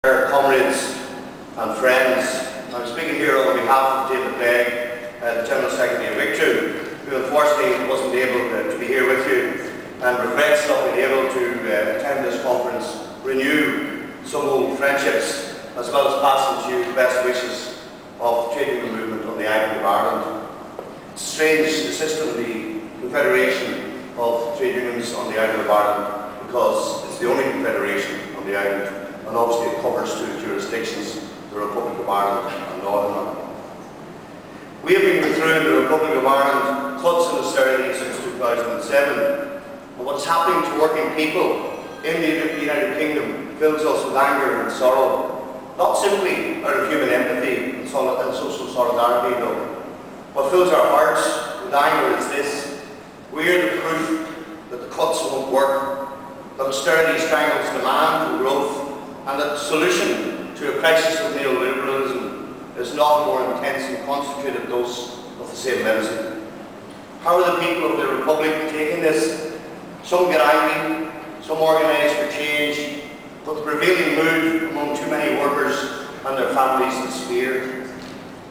Comrades and friends, I'm speaking here on behalf of David Begg, the General Secretary of Victory, who unfortunately wasn't able to be here with you and regrets not being able to attend this conference, renew some old friendships, as well as passing to you the best wishes of the trade union movement on the island of Ireland. It's strange, the system, the Confederation of Trade Unions on the island of Ireland, because it's the only confederation on the island, and obviously it covers two jurisdictions, the Republic of Ireland and Northern Ireland. We have been through in the Republic of Ireland cuts and austerity since 2007, and what's happening to working people in the United Kingdom fills us with anger and sorrow, not simply out of human empathy and social solidarity though. What fills our hearts with anger is this: we are the proof that the cuts won't work, that austerity strangles demand and growth, and that the solution to a crisis of neoliberalism is not a more intense and concentrated dose of the same medicine. How are the people of the Republic taking this? Some get angry, some organise for change, but the prevailing mood among too many workers and their families is fear.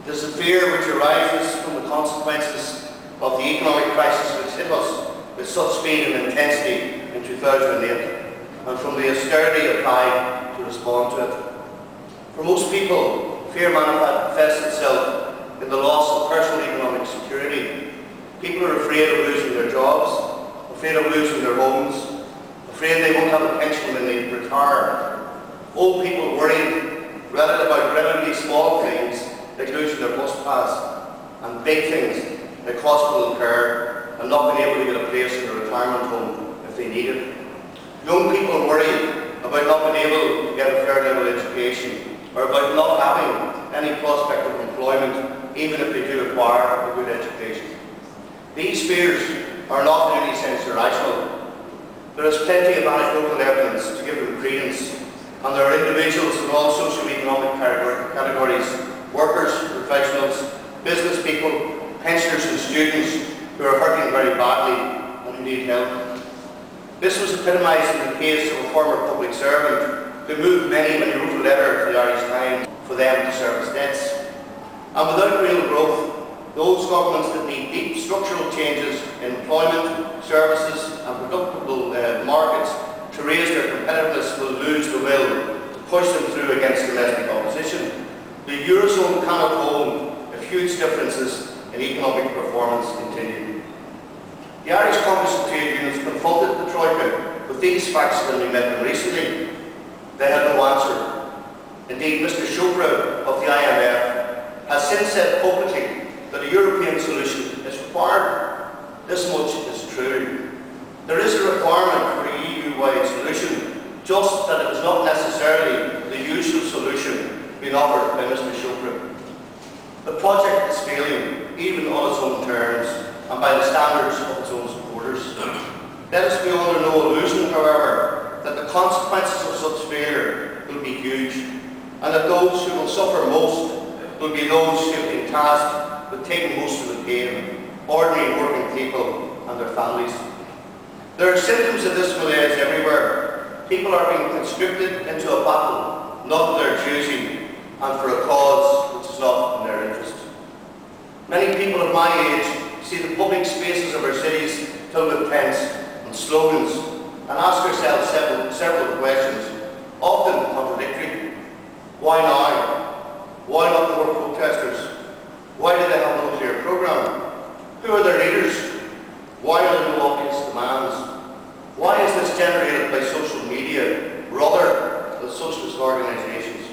It is a fear which arises from the consequences of the economic crisis which hit us with such speed and intensity in 2008, and from the austerity applied to respond to it. For most people, fear manifests itself in the loss of personal economic security. People are afraid of losing their jobs, afraid of losing their homes, afraid they won't have a pension when they retire. Old people worried about relatively small things like losing their bus pass, and big things like hospital care and not being able to get a place in a retirement home if they need it. Young people worry about not being able to get a fair level education, or about not having any prospect of employment even if they do acquire a good education. These fears are not in any sense irrational. There is plenty of anecdotal evidence to give them credence, and there are individuals in all socio-economic categories, workers, professionals, business people, pensioners and students who are hurting very badly and who need help. This was epitomised in the case of a former public servant who moved many when he wrote a letter to the Irish Tyne for them to service debts. And without real growth, those governments that need deep structural changes in employment, services and predictable markets to raise their competitiveness will lose the will to push them through against domestic opposition. The Eurozone cannot hold if huge differences in economic performance continue. The Irish Congress of Trade Unions confronted the Troika with these facts when we met them recently. They had no answer. Indeed, Mr. Chopra of the IMF has since said publicly that a European solution is required. This much is true. There is a requirement for a EU-wide solution, just that it is not necessarily the usual solution being offered by Mr. Chopra. The project is failing, even on its own terms, and by the standards of its own supporters. Let us be under no illusion, however, that the consequences of such failure will be huge, and that those who will suffer most will be those who have been tasked with taking most of the pain, ordinary working people and their families. There are symptoms of this malaise everywhere. People are being conscripted into a battle, not of their choosing, and for a cause which is not in their interest. Many people of my age see the public spaces of our cities filled with tents and slogans, and ask ourselves several questions, often contradictory. Why now? Why not more protesters? Why do they have no clear programme? Who are their leaders? Why are there no obvious demands? Why is this generated by social media rather than socialist organisations?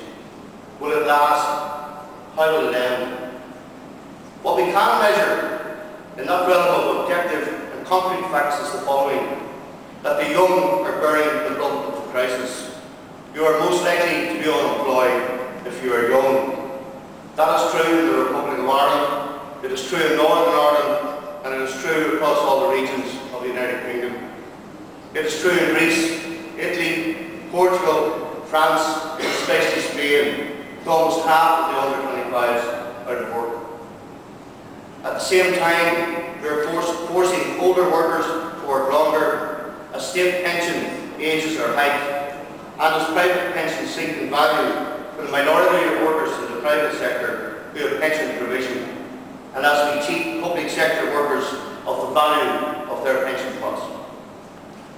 Will it last? How will it end? What we can measure in that realm of objective and concrete facts is the following: that the young are bearing the brunt of the crisis. You are most likely to be unemployed if you are young. That is true in the Republic of Ireland, it is true in Northern Ireland, and it is true across all the regions of the United Kingdom. It is true in Greece, Italy, Portugal, France, and especially Spain, with almost half of the under-25s out of work. At the same time, we are forcing older workers to work longer, as state pension ages are hiked, and as private pensions sink in value for the minority of workers in the private sector who have pension provision, and as we cheat public sector workers of the value of their pension pots.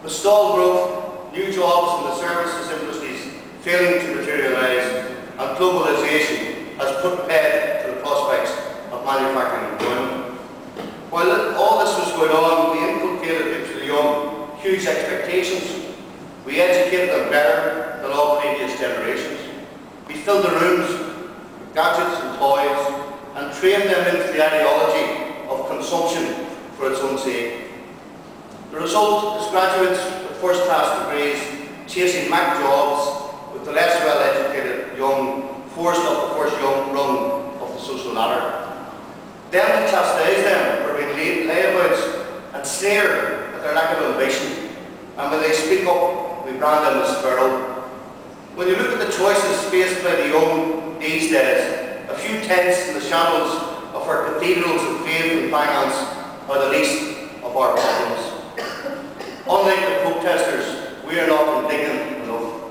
With stalled growth, new jobs in the services industries failing to materialise, and globalisation has put paid to the prospects of manufacturing employment. While all this was going on, we inculcated into the young huge expectations. We educated them better than all previous generations. We filled the rooms with gadgets and toys and trained them into the ideology of consumption for its own sake. The result is graduates with first-class degrees chasing Mac jobs with the less well-educated young forced up the first young rung of the social ladder. Then to chastise them for being layabouts and sneer at their lack of ambition, and when they speak up, we brand them as feral. When you look at the choices faced by the young these days, a few tents in the shadows of our cathedrals of faith and finance are the least of our problems. Unlike the protesters, we are not indignant enough.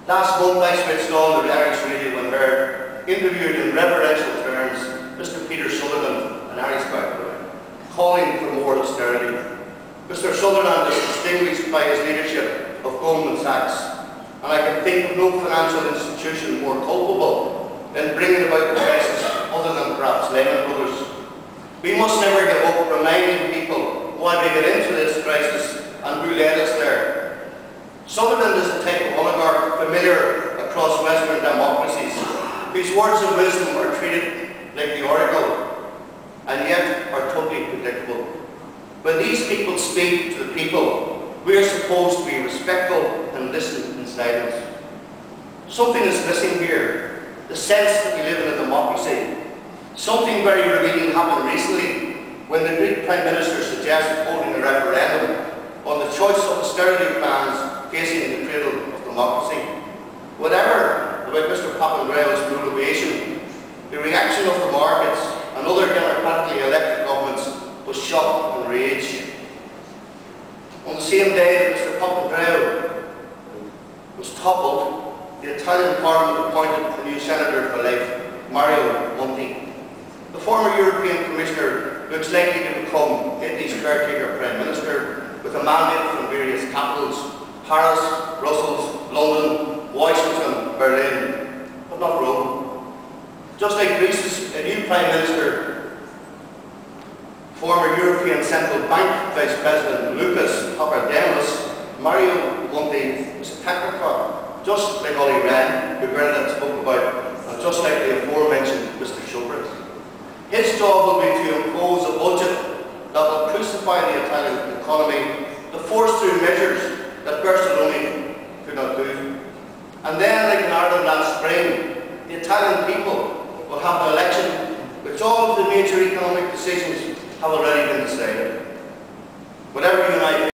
Last month I switched on the Irish radio and heard, interviewed in reverential terms, Mr. Peter Sutherland, an Irish background, calling for more austerity. Mr. Sutherland is distinguished by his leadership of Goldman Sachs, and I can think of no financial institution more culpable in bringing about the crisis other than perhaps Lehman Brothers. We must never give up reminding people why we get into this crisis and who led us there. Sutherland is a type of oligarch familiar across Western democracies, whose words of wisdom are treated like the oracle, and yet are totally predictable. When these people speak to the people, we are supposed to be respectful and listen in silence. Something is missing here, the sense that we live in a democracy. Something very revealing happened recently when the Greek Prime Minister suggested holding a referendum on the choice of austerity plans facing the cradle of democracy. Whatever about Mr. Papandreou's motivation, the reaction of the markets and other democratically elected governments was shock and rage. On the same day that Mr. Papandreou was toppled, the Italian Parliament appointed a new Senator for Life, Mario Bunting. The former European Commissioner looks likely to become Italy's caretaker Prime Minister with a mandate from various capitals: Paris, Brussels, London, Washington, Berlin, but not Rome. Just like Greece's new Prime Minister, former European Central Bank Vice President Lucas Papademos, Mario Monti was a technocrat, just like Ollie Rehn, who Bernadette spoke about, and just like the aforementioned Mr. Showbridge. His job will be to impose a budget that will crucify the Italian economy, to force through measures that Berlusconi could not do. And then, like in Ireland last spring, the Italian people will have an election which all of the major economic decisions have already been decided. Whatever you and I